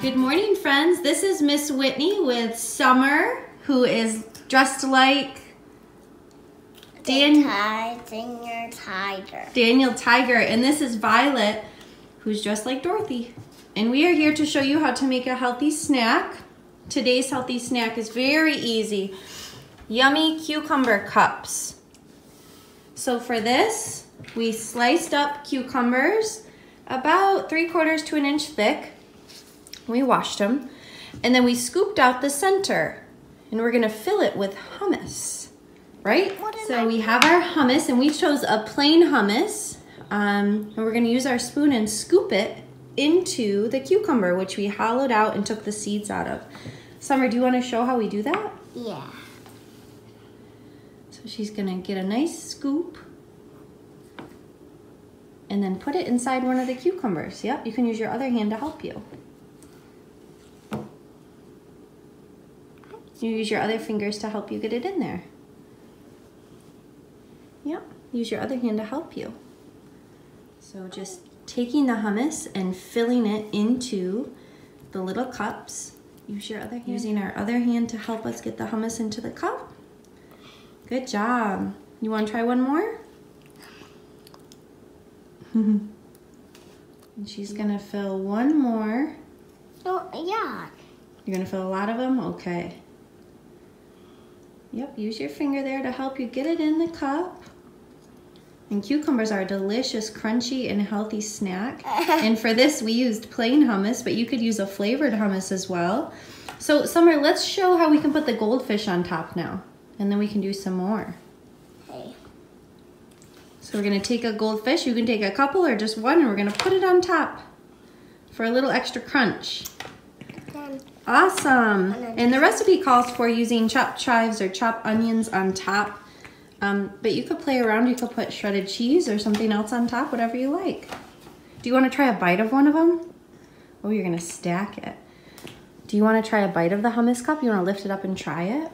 Good morning, friends. This is Miss Whitney with Summer, who is dressed like Daniel Tiger. And this is Violet, who's dressed like Dorothy. And we are here to show you how to make a healthy snack. Today's healthy snack is very easy. Yummy cucumber cups. So for this, we sliced up cucumbers about 3/4 to an inch thick. We washed them, and then we scooped out the center, and we're gonna fill it with hummus, right? So we have our hummus, and we chose a plain hummus, and we're gonna use our spoon and scoop it into the cucumber, which we hollowed out and took the seeds out of. Summer, do you wanna show how we do that? Yeah. So she's gonna get a nice scoop and then put it inside one of the cucumbers. Yep, you can use your other hand to help you. You use your other fingers to help you get it in there. Yep, use your other hand to help you. So just taking the hummus and filling it into the little cups. Use your other hand. Using our other hand to help us get the hummus into the cup. Good job. You want to try one more? And she's gonna fill one more. Oh, yeah. You're gonna fill a lot of them? Okay. Yep, use your finger there to help you get it in the cup. And cucumbers are a delicious, crunchy, and healthy snack. And for this, we used plain hummus, but you could use a flavored hummus as well. So, Summer, let's show how we can put the goldfish on top now. And then we can do some more. Okay. So we're gonna take a goldfish. You can take a couple or just one, and we're gonna put it on top for a little extra crunch. Awesome. And the recipe calls for using chopped chives or chopped onions on top. But you could play around. You could put shredded cheese or something else on top, whatever you like. Do you want to try a bite of one of them? Oh, you're going to stack it. Do you want to try a bite of the hummus cup? You want to lift it up and try it?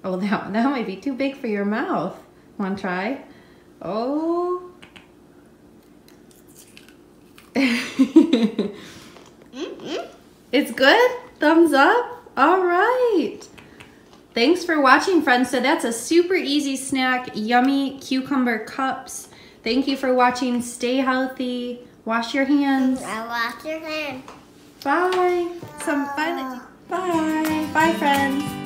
Oh, that might be too big for your mouth. Want to try? Oh. It's good? Thumbs up? All right. Thanks for watching, friends. So that's a super easy snack, yummy cucumber cups. Thank you for watching. Stay healthy. Wash your hands. Wash your hands. Bye. Bye. Bye, friends.